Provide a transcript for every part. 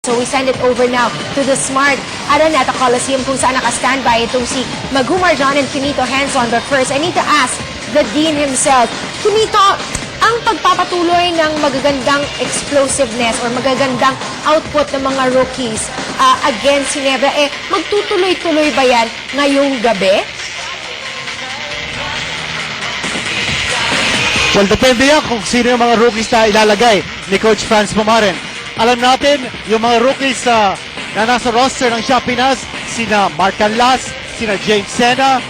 So we send it over now to the Smart Araneta Coliseum kung saan naka-standby itong si Magumar John and Kinito Henson. But first, I need to ask the Dean himself. Kinito, ang pagpapatuloy ng magagandang explosiveness or magagandang output ng mga rookies against Ginebra, magtutuloy-tuloy ba yan ngayong gabi? Well, depende yan kung sino yung mga rookies na ilalagay ni Coach Franz Pumaren. Alam natin, yung mga rookies na nasa roster ng Shopinas, sina Mark Canlas, sina James Sena,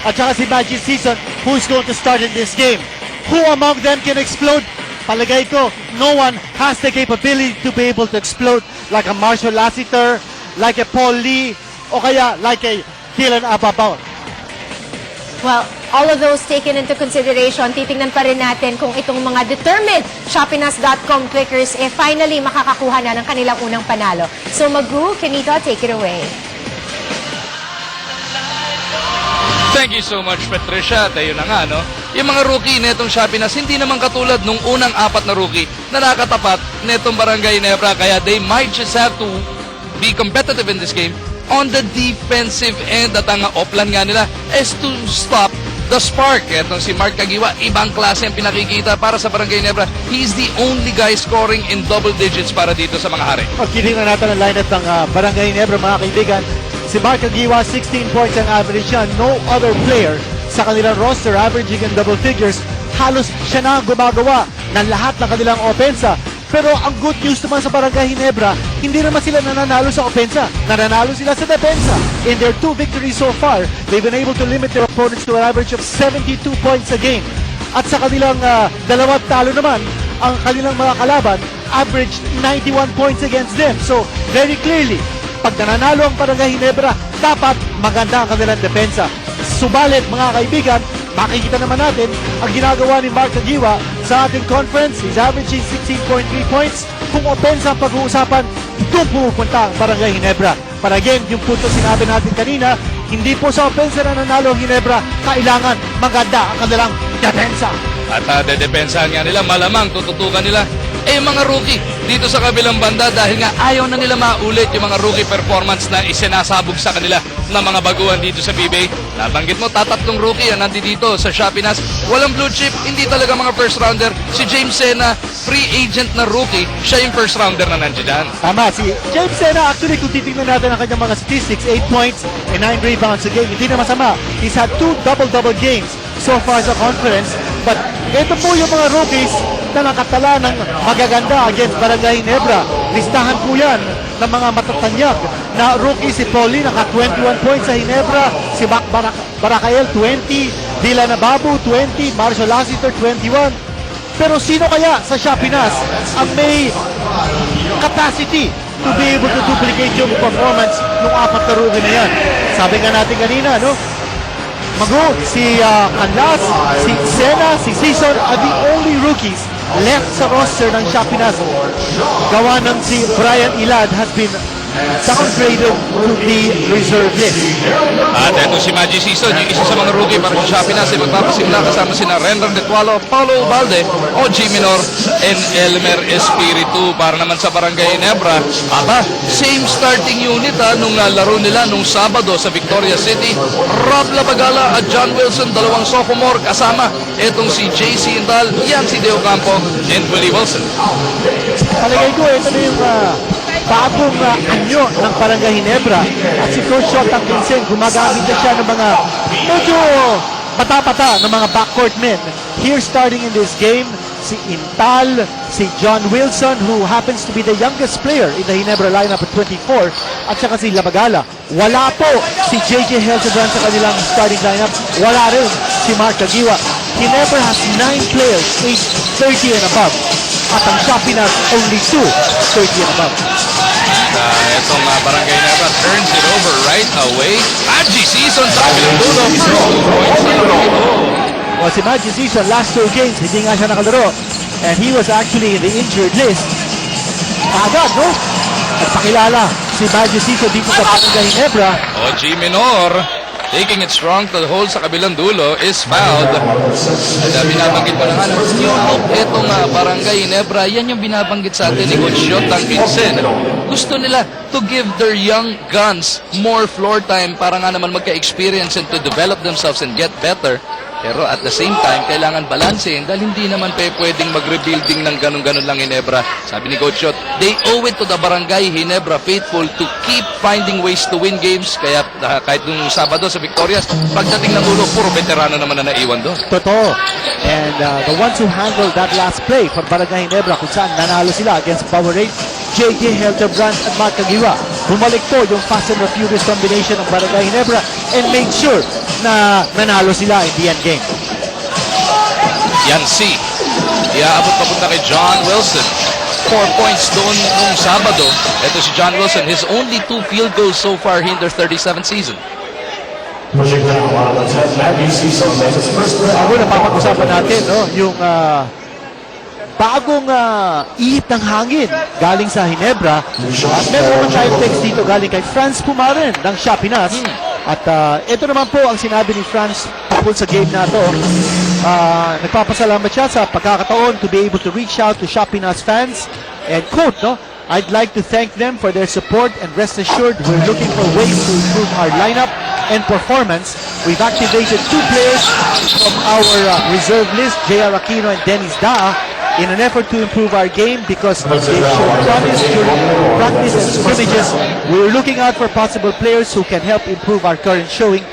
at saka si Magic Season, who's going to start in this game. Who among them can explode? Palagay ko, no one has the capability to be able to explode like a Marshall Lassiter, like a Paul Lee, o kaya like a Dylan Ababaw. Well, all of those taken into consideration, titingnan pa rin natin kung itong mga determined Shopinas.com clickers finally makakakuha na ng kanilang unang panalo. So Magu, Kinito, take it away. Thank you so much, Patricia. At ayun na nga, no? Yung mga rookie netong Shopinas, hindi naman katulad nung unang apat na rookie na nakatapat netong Brgy.Ginebra. Kaya they might just have to be competitive in this game on the defensive end. At ang offline nga nila is to stop the spark. Etong si Mark Kagiwa, ibang klase ang pinakikita para sa Brgy.Ginebra. He's the only guy scoring in double digits para dito sa mga hari. Pagkiling na natin ang lineup ng Brgy.Ginebra, mga kaibigan. Si Mark Kagiwa, 16 points ang average siya. No other player sa kanilang roster averaging in double figures. Halos siya na ang gumagawa ng lahat ng kanilang opensa. Pero ang good news naman sa Brgy.Ginebra, hindi naman sila nananalo sa opensa. Nananalo sila sa depensa. In their 2 victories so far, they've been able to limit their opponents to an average of 72 points a game. At sa kanilang dalawang talo naman, ang kanilang mga kalaban averaged 91 points against them. So, very clearly, pag nananalo ang Brgy.Ginebra, dapat maganda ang kanilang depensa. Subalit, mga kaibigan, makikita naman natin ang ginagawa ni Mark Kagiwa sa ating conference. He's averaging 16.3 points. Kung opensa ang pag-uusapan, doon pumupunta ang Brgy.Ginebra. Para again, yung punto sinabi natin kanina, hindi po sa opensa na nanalo ang Ginebra, kailangan maganda ang kanilang depensa. At dedepensahan nga nila, malamang tututukan nila yung mga rookie dito sa kabilang banda dahil nga ayaw na nila maulit yung mga rookie performance na isinasabog sa kanila ng mga baguhan dito sa PBA. Nabanggit mo, tatatlong rookie yan nandito sa Shopinas. Walang blue chip, hindi talaga mga first rounder. Si James Sena, free agent na rookie, siya yung first rounder na nandiyan. Tama, si James Sena, actually kung titignan natin ang kanyang mga statistics, 8 points and 9 rebounds a game, hindi na masama. He's had 2 double-double games so far sa conference. But ito po yung mga rookies na nakatala ng magaganda against Brgy.Ginebra. Listahan po yan ng mga matatanyak na rookie. Si Pauli naka 21 points sa Ginebra, si Barakael 20, Dylan Ababu 20, Marshall Lassiter 21. Pero sino kaya sa Shopinas ang may capacity to be able to duplicate yung performance ng apat na rookie na yan? Sabi nga natin kanina, no? Magu, si Canlas, si Sena, si Season are the only rookies left sa roster ng Shopinas. Gawa ng si Brian Ilad has been downgraded to the reserve list. At ito si Magic Season, yung isa sa mga rookie para sa Shopinas ay magpapasimula kasama sina Renner de Tualo, Paulo Balde, OG Minor, and Elmer Espiritu para naman sa Brgy.Ginebra. Aba, same starting unit nung laro nila nung Sabado sa Victoria City. Rob Labagala at John Wilson, dalawang sophomore kasama. Etong si JC Indal, yan si Deo Campo, and Willie Wilson. Palagay ko, ito na yung bagong anyo ng Brgy.Ginebra. At si Coach Shotang Vincent, gumagamit na siya ng mga medyo bata-bata ng mga backcourt men. Here starting in this game, si Intal, si John Wilson, who happens to be the youngest player in the Ginebra lineup at 24, at saka si Labagala. Wala po si JJ Helsebrand sa kanilang starting lineup. Wala rin si Mark Kagiwa. Ginebra has 9 players aged 30 and above. At ang Shopinas, only 2, 30 and above. Itong Brgy.Ginebra turns it over right away. Magic Season sa kabilang dulo. Well, si Magic Season, last 2 games, hindi nga siya nakalaro. And he was actually in the injured list. Agad, no? At pakilala si Magic Season dito sa Brgy.Ginebra. OG Minor. Taking it strong to the hole sa kabilang dulo is fouled. Kaya binabanggit ko na nga, yung etong Barangay Ginebra, yan yung binabanggit sa atin ni Coach Yotang Vincent. Gusto nila to give their young guns more floor time para nga naman magka-experience and to develop themselves and get better. Pero at the same time, kailangan balansehin dahil hindi naman pwedeng mag-rebuilding ng ganun-ganun lang Ginebra. Sabi ni Coach Yot, they owe it to the Barangay Ginebra faithful to keep finding ways to win games. Kaya kahit nung Sabado sa Victorias, pagdating ng dulo, puro veterano naman na naiwan doon. Totoo. And the ones who handled that last play for Barangay Ginebra kung saan nanalo sila against Powerade, JJ Hildebrand at Mark Kagiwa. Bumalik po yung fast and the furious combination ng Barangay Ginebra and made sure na nanalo sila in the end game. Yan si iaabot papunta kay John Wilson. 4 points doon nung Sabado. Ito si John Wilson. His only 2 field goals so far in their 37th season. Ako napapag-usapan natin, no? Yung bagong ihip ng hangin galing sa Ginebra. At meron naman tayong text dito galing kay Franz Pumaren ng Shopinas. At ito naman po ang sinabi ni Franz tungkol sa game na to. Nagpapasalamat siya sa pagkakataon to be able to reach out to Shopinas fans. And quote, no, I'd like to thank them for their support and rest assured we're looking for ways to improve our lineup and performance. We've activated 2 players from our reserve list, J.R. Aquino and Dennis Daa, in an effort to improve our game because they've shown promise during practice and scrimmages. We're looking out for possible players who can help improve our current showing.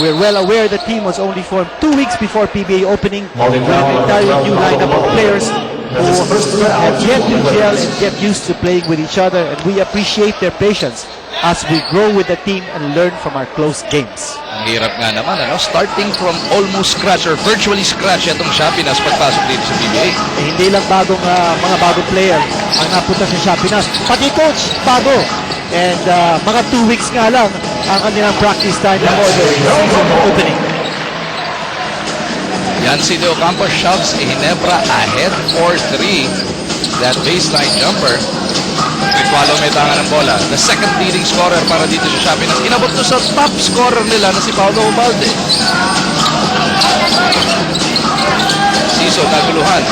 We're well aware the team was only formed 2 weeks before PBA opening with an entirely new lineup of players who have yet to gel and get used to playing with each other, and we appreciate their patience as we grow with the team and learn from our close games. Ang hirap nga naman, ano? Starting from almost scratch or virtually scratch itong Shopinas pagpasok dito sa PBA. Hindi lang mga bagong player ang napunta sa Shopinas. Pati coach, bago. And mga 2 weeks nga lang ang kanilang practice time before the season opening. Yan si Leo Campos shoves Ginebra ahead 4-3. That baseline jumper. Ritualo may tangan ng bola. The second leading scorer para dito sa Shopinas. Inabot to sa top scorer nila na si Paolo Ubalde. Siso, kaguluhan.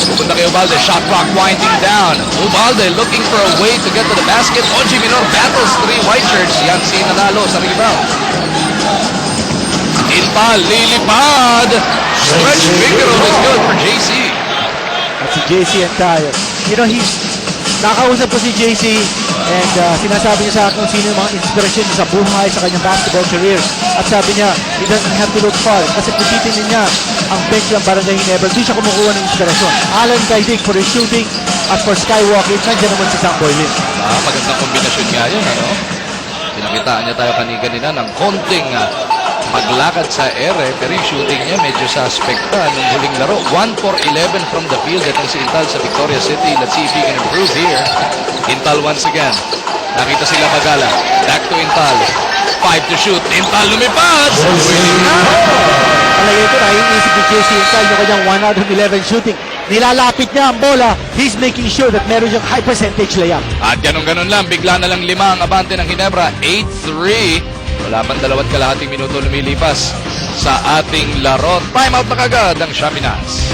Pupunta kay Ubalde. Shot clock winding down. Ubalde looking for a way to get to the basket. Oji Minor battles 3 white shirts. Yan si nanalo sa rebound. Inpal, lilipad. Stretch finger is good for JC. At si JC and Tayo. You know, nakausap ko si JC and sinasabi niya sa akin kung sino yung mga inspirasyon niya sa buhay, sa kanyang basketball career. At sabi niya, he doesn't have to look far. Kasi kung titingnan niya ang bench ng Barangay Ginebra, di siya kumukuha ng inspirasyon. Alan Kaidig for his shooting at for skywalking, nandiyan naman si Sam Boylin. Magandang kombinasyon nga yun, ano? Pinakitaan niya tayo kanina ng konting paglakad sa ere, pero yung shooting niya medyo suspect pa nung huling laro. 1 for 11 from the field. Itong si Intal sa Victoria City. Let's see if he can improve here. Intal once again. Nakita sila Bagala. Back to Intal. 5 to shoot. Intal lumipad! Palagay ko na iniisip ni JC Intal yung kanyang 1 out of 11 shooting. Nilalapit niya ang bola. He's making sure that meron siyang high percentage layup. At ganun-ganun lang. Bigla na lang 5 ang abante ng Ginebra. 8-3. Wala pang 2.5 minuto lumilipas sa ating laro. Time out na kagad ang Shopinas.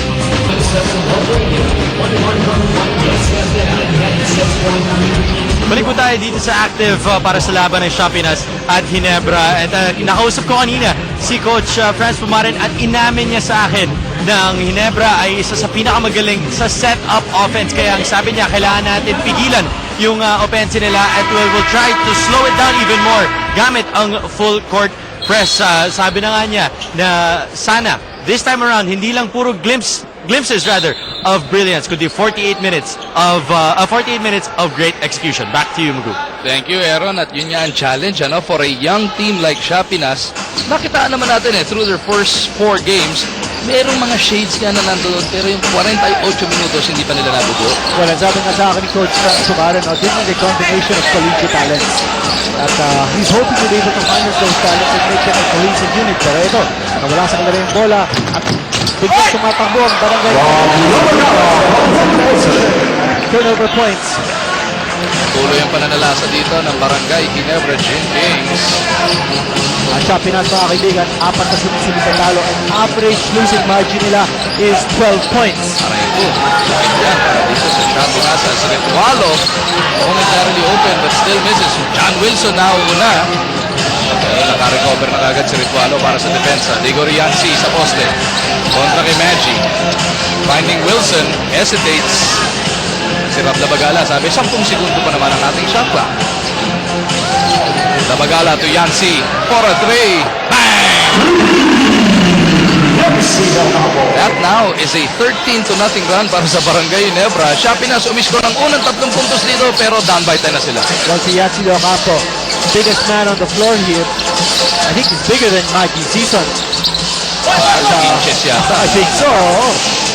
Balik po tayo dito sa active para sa laban ng Shopinas at Ginebra. At nakausap ko kanina si Coach Franz Pumaren at inamin niya sa akin ng Ginebra ay isa sa pinakamagaling sa set-up offense. Kaya ang sabi niya, kailangan natin pigilan yung offense nila at we'll try to slow it down even more gamit ang full court press. Sabi na nga niya na sana this time around hindi lang puro glimpses of brilliance, kundi 48 minutes of great execution. Back to you, Mugu. Thank you, Aaron. At yun nga ang challenge, ano, for a young team like Shopinas. Nakitaan naman natin through their first 4 games, merong mga shades nga na nandoon, pero yung 48 minutos hindi pa nila nabubuo. Well, ang sabi nga sa akin ni Coach Pumaren, this is a combination of collegiate talents. At he's hoping to be able to harness those talents and make them a cohesive unit. Pero ito, nakawala sa kanila yung bola at biglang tumatakbo ang Barangay. Turnover points. Tuloy ang pananalasa dito ng Brgy.Ginebra Gin Kings. Ang Shopinas mga kaibigan, 4 na sunod-sunod na talo. Ang average losing margin nila is 12 points. Aray ko, sakit yan para dito sa Shopinas. As Ritualo, momentarily open but still misses. John Wilson na una. Pero naka-recover na kagad si Ritualo para sa depensa. Digor Yancy sa poste. Kontra kay Maggi. Finding Wilson, hesitates. Si Rob Labagala, sabi 10 segundo pa naman ang ating shot clock. Labagala to Yancy for a 3. Bang! That now is a 13-0 run para sa Brgy.Ginebra. Shopinas umisko ng unang 3 puntos dito pero down by 10 na sila. Well, si Yancy Ocampo, biggest man on the floor here. I think he's bigger than Mikey Season. 15 inches yata. I think so.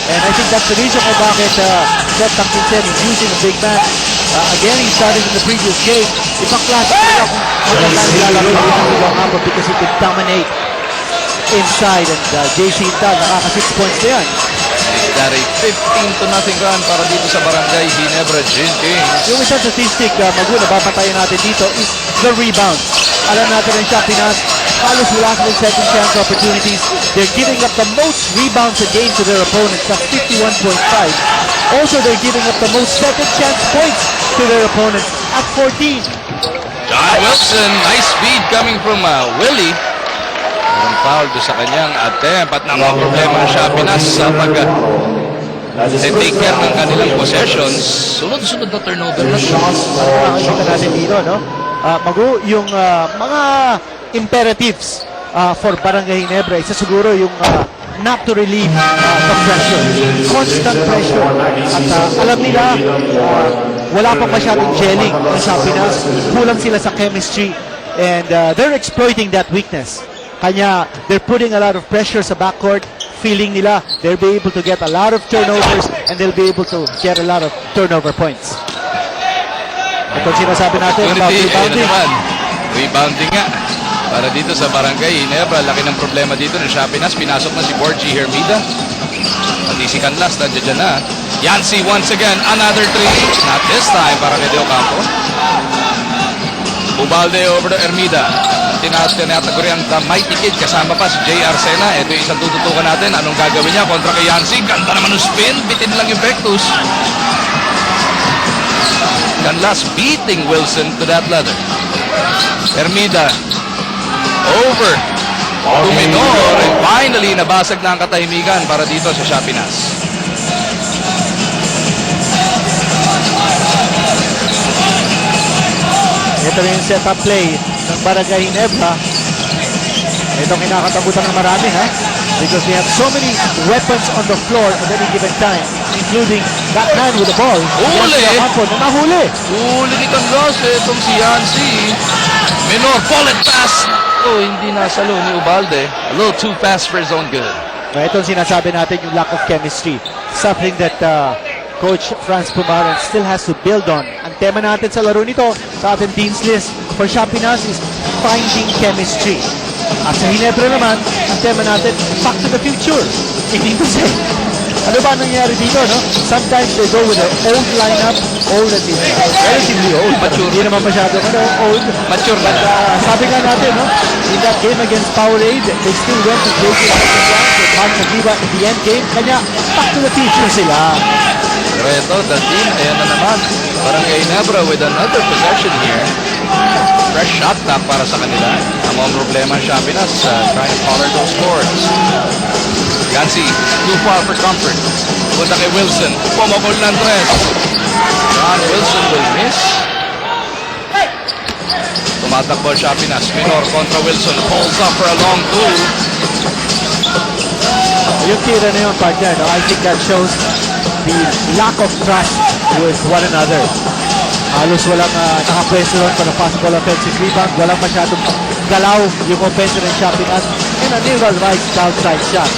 And I think that's the reason kung bakit Seth Tangkinsen is using a big man. Again, he started in the previous game. Ibang klase talaga kung magandang nilalaro ni Ocampo because he could dominate inside. And JC Tal, nakaka 6 points na yan. Is that a 15-0 run para dito sa Brgy.Ginebra Gin Kings? Yung isang statistic, Maguna, babatayan natin dito is the rebound. Alam natin ang Shopinas, halos wala silang second chance opportunities. They're giving up the most rebounds a game to their opponents. That's 51.5. Also, they're giving up the most second chance points to their opponents at 14. John Wilson, nice speed coming from Willie. Ang foul doon sa kanyang attempt at mga problema ng Shopinas sa take care ng kanilang possessions. Sunod-sunod na turnover na ito. Nakakita natin dito, no? Magu, yung mga imperatives for Brgy.Ginebra, isa siguro yung not to relieve the pressure. Constant pressure. At alam nila, wala pang masyadong gelling ang Shopinas. Kulang sila sa chemistry. And they're exploiting that weakness. Kanya, they're putting a lot of pressure sa backcourt. Feeling nila, they'll be able to get a lot of turnovers and they'll be able to get a lot of turnover points. Ito sinasabi natin about rebounding. Rebounding nga. Para dito sa Brgy.Ginebra, laki ng problema dito ng Shopinas. Pinasok na si Borgi Hermida. Pati si Canlas, nandiyan na. Yancy once again, another 3. Not this time para kay Ocampo. Ubalde over to Hermida. Tinataguri ang The Mighty Kid. Kasama pa si J.R. Sena. Ito yung isang tututukan natin. Anong gagawin niya kontra kay Yancy? Ganda naman ng spin. Bitin lang yung Vectus. Canlas beating Wilson to that leather. Hermida. Over. Tuminor. And finally, nabasag na ang katahimikan para dito sa Shopinas. Ito rin yung setup play ng Brgy.Ginebra. Itong kinakatakutan ng marami, ha? Because they have so many weapons on the floor at any given time, including that man with the ball. Huli! Nahuli! Huli ni Canlas. Itong si Yancy. Minor, bullet pass. Oh, hindi nasalo ni Ubalde. A little too fast for his own good. Itong sinasabi natin yung lack of chemistry. Something that Coach Franz Pumaran still has to build on. Ang tema natin sa laro nito, sa ating teams list for Shopinas is finding chemistry. At sa Ginebra naman, ang tema natin, back to the future. Meaning to say, ano ba nangyari dito, no? Sometimes they go with an old lineup, old as in relatively old. Mature. Hindi naman masyado, old. Mature na. But sabi nga natin, no? In that game against Powerade, they still went to JC with Mark Nagiba in the end game. Kanya, back to the future sila. Pero ito, the team, ayan na naman. Brgy.Ginebra with another possession here. Fresh shot clock para sa kanila. Ang mga problema ang Shopinas trying to color those scores. Yancy, too far for comfort. Punta kay Wilson. Pumukol ng 3. John Wilson will miss. Tumatakbo Shopinas. Minor kontra Wilson. Pulls up for a long 2. Yung tira na yung partner, no? I think that shows the lack of trust with one another. Halos walang nakapwesto ron para possible offensive rebound. Walang masyadong galaw yung offensive ng Shopinas. And a near right outside shot.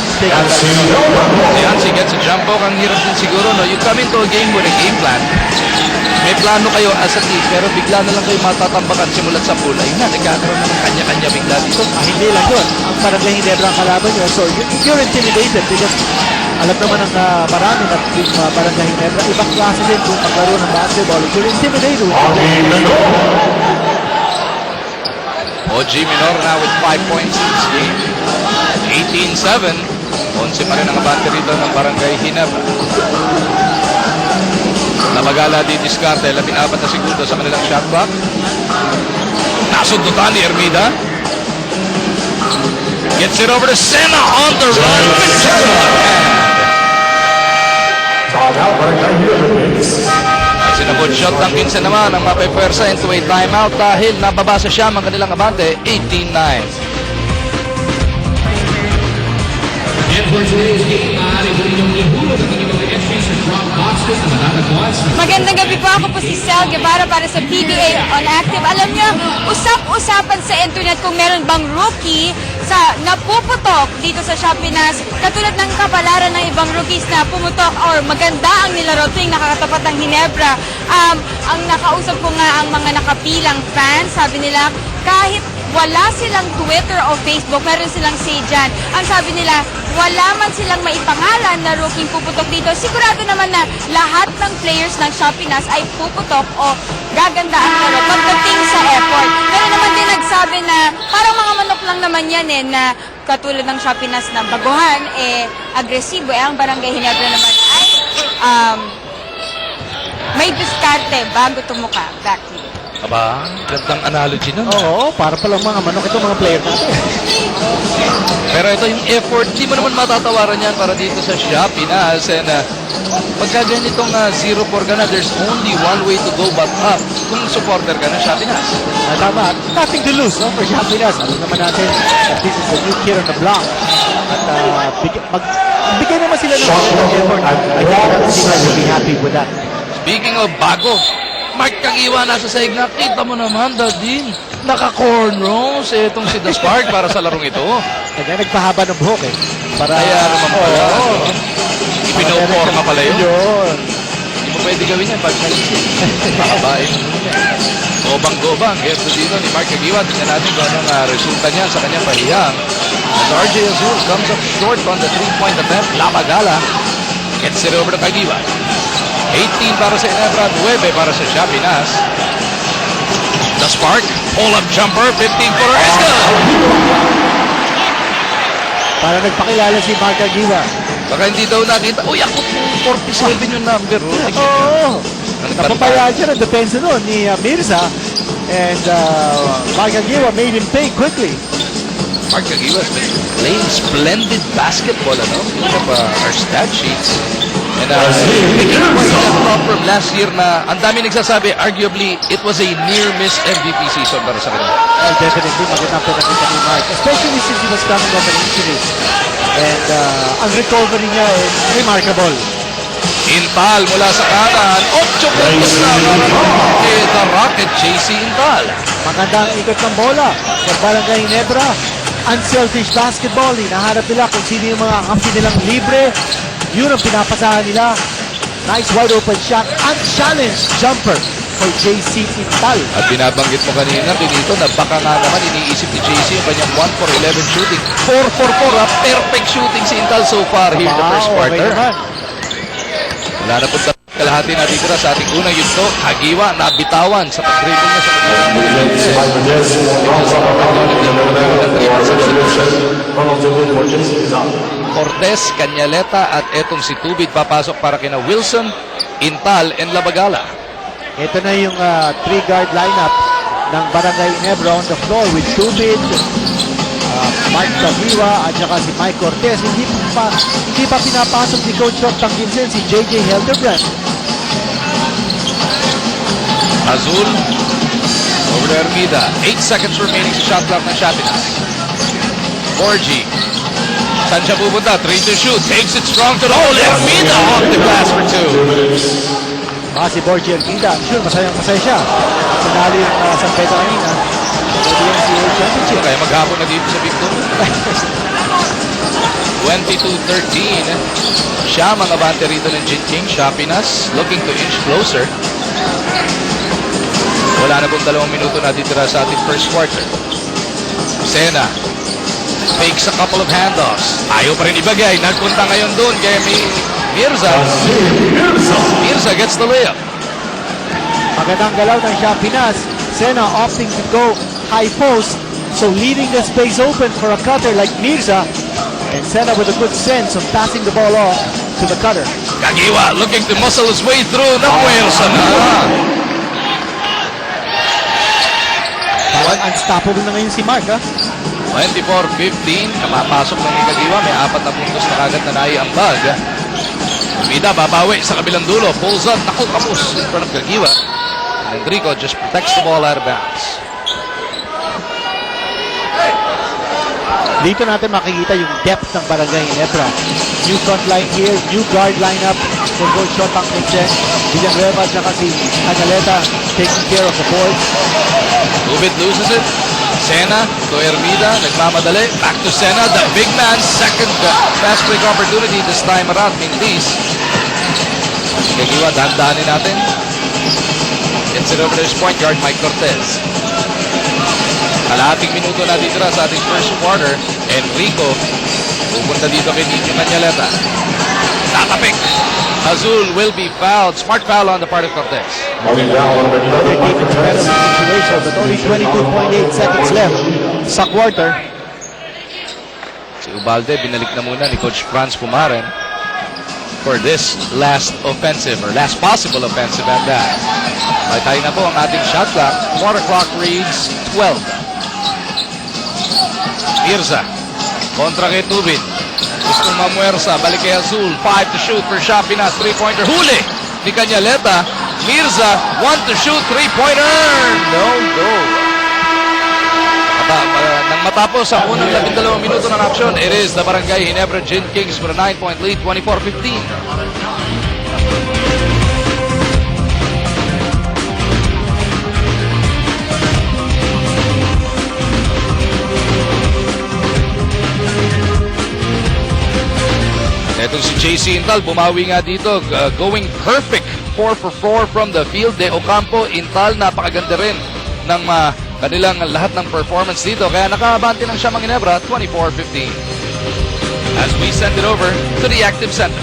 Yancy gets a jump hook. Ang hirap din siguro, no? You come into a game with a game plan. May plano kayo as a team, pero bigla na lang kayo matatambakan simulat sa pool. Ayun na, nagkakaroon na ng kanya-kanya bigla dito. Hindi lang yun. Ang Brgy.Ginebra ang kalaban nyo. So you're intimidated because alam naman ng marami na yung Barangay Ginebra, ibang klase din kung maglaro ng basketball. You're intimidated with OG Minor now with 5 points in this game. 18-7. 11 pa rin ang abante rito ng Barangay Ginebra. Nabagala di diskarte. 14 na segundo sa kanilang shot clock. Nasundutan ni Ermida. Gets it over to Sena on the run. Sinabot shot ng Kinsa naman ang mapipwersa into a timeout dahil nababasa siya ang kanilang abante. 18-9. Magandang gabi po, ako po si Sel Guevara para sa PBA on Active. Alam niyo, usap-usapan sa internet kung meron bang rookie sa napuputok dito sa Shopinas, katulad ng kapalaran ng ibang rookies na pumutok or maganda ang nilaro tuwing nakakatapat ng Ginebra. Ang nakausap ko nga ang mga nakapilang fans, sabi nila kahit wala silang Twitter o Facebook, meron silang say dyan. Ang sabi nila, wala man silang maipangalan na rookie puputok dito. Sigurado naman na lahat ng players ng Shopinas ay puputok o gaganda ang laro pagdating sa effort. Pero naman din nagsabi na parang mga manok lang naman yan na katulad ng Shopinas na baguhan, agresibo. Ang Barangay Ginebra naman ay may diskarte bago tumuka. Back to you. Aba, gandang analogy nun. Oo, para palang mga manok ito mga player natin. Pero ito yung effort, di mo naman matatawaran yan para dito sa Shopinas. And pagka ganitong 0-4 ka na, there's only one way to go but up kung supporter ka ng Shopinas. Tama, nothing to lose for Shopinas. Alam naman natin that this is a new kid on the block. At bigay naman sila ng effort. I think that Shopinas will be happy with that. Speaking of bago, Mark Kagiwa nasa sahig na. Kita mo naman, Dadin. Naka-cornrows itong si The Spark para sa larong ito. Kaya nagpahaba ng buhok Para, Kaya naman pala. Ipinoporma pala yun. Hindi mo pwede gawin yan pag naisip. Pahabain mo yan. Gobang-gobang. Gesto dito ni Mark Kagiwa. Tingnan natin kung anong resulta niya sa kanyang pahiyang. As RJ Azul comes up short on the 3-point attempt. Labagala gets it over to Kagiwa. 18 para sa Ginebra, 9 para sa Shopinas. The Spark, pull-up jumper, 15-footer, is good! Para nagpakilala si Mark Kagiwa. Baka hindi daw nakita, uy, ako 47 yung number. Oo. Napapayaan siya ng depensa doon ni Mirza. And Mark Kagiwa made him pay quickly. Mark Kagiwa has been playing splendid basketball, ano? Look at our stat sheets. And from last year na ang dami nagsasabi, arguably, it was a near-miss MVP season para sa kanya. Well, definitely, magandang pinakita ni Mark. Especially since he was coming off an injury. And ang recovery niya is remarkable. Intal mula sa kanan. 8 puntos na para the Rocket JC Intal. Magandang ikot ng bola sa Barangay Ginebra. Unselfish basketball. Hinahanap nila kung sino yung mga kampi nilang libre. Yun ang pinapasahan nila. Nice wide open shot. Unchallenged jumper for JC Intal. At binabanggit mo kanina, Benito, na baka nga naman iniisip ni JC yung kanyang 1 for 11 shooting. 4 for 4, perfect shooting si Intal so far here in the first quarter. Wala na punta kalahati na dito sa ating unang yugto. Kagiwa nabitawan sa pag-dribble niya sa Cortez, Cañaleta at etong si Tubig papasok para kina Wilson, Intal, and Labagala. Ito na yung 3-guard lineup ng Barangay Ginebra on the floor with Tubig, Mark Kagiwa at saka si Mike Cortez. Hindi pa pinapasok ni Coach Rob Tanginsen si JJ Helderbrand. Azul over to Ermida. 8 seconds remaining sa shot clock ng Shopinas. Brgy. Saan siya pupunta? 3 to shoot. Takes it strong to the hole. Ermida off the glass for 2. Si Brgy Ermida, I'm sure masaya siya. Sinali yung San Pedro kanina. Championship. Kaya maghapon na dito sa Victor. 22-13. Siya mga bante rito ng King. Shopinas looking to inch closer. Wala na pong 2 minuto na ditira sa ating first quarter. Sena. Fakes a couple of handoffs. Ayaw pa rin ibagay. Nagpunta ngayon doon kay Mirza. Mirza gets the layup. Magandang galaw ng Shopinas. Sena opting to go high post, so leaving the space open for a cutter like Mirza. And Sena with a good sense of passing the ball off to the cutter. Kagiwa looking to muscle his way through. Napuwersa na. Parang unstoppable na ngayon si Mark, ha? 24-15. Kamapasok lang ni Kagiwa. May 4 na puntos na kagad na naiambag. Mida babawi sa kabilang dulo. Pulls up. Naku, kapos in front of Kagiwa. And Enrico just protects the ball out of bounds. Dito natin makikita yung depth ng Barangay Ginebra. New front line here, new guard lineup for both Shotang Vincent, B-meg at si Analeta taking care of the boards. Lubid loses it. Sena to Hermida. Nagmamadali. Back to Sena. The big man. Second fast break opportunity this time around. Mindis. Kagiwa, dahan-dahanin natin. Gets it over to his point guard, Mike Cortez. Kalahating minuto na dito sa ating first quarter. Enrico. Pupunta dito kay Nino Cañaleta. Tatapik. Azul will be fouled. Smart foul on the part of Cortez. Their defense better than situation, but only 22.8 seconds left sa quarter. Si Ubalde, binalik na muna ni Coach Franz Pumaren for this last offensive or last possible offensive at that. May tayo na po ang ating shot clock. Quarter clock reads 12. Mirza, kontra kay Tubin. Gustong mamuwersa, balik kay Azul. 5 to shoot for Shopinas. 3-pointer. Huli ni Cañaleta. Mirza, 1 to shoot. 3-pointer. No go. Nang matapos ang unang 12 minuto ng aksyon, it is the Barangay Ginebra Gin Kings with a 9-point lead, 24-15. Etong si JC Intal, bumawi nga dito, going perfect, 4 for 4 from the field. De Ocampo, Intal, napakaganda rin ng kanilang lahat ng performance dito. Kaya nakabante ng Shopinas Ginebra, 24-15. As we send it over to the Active Center.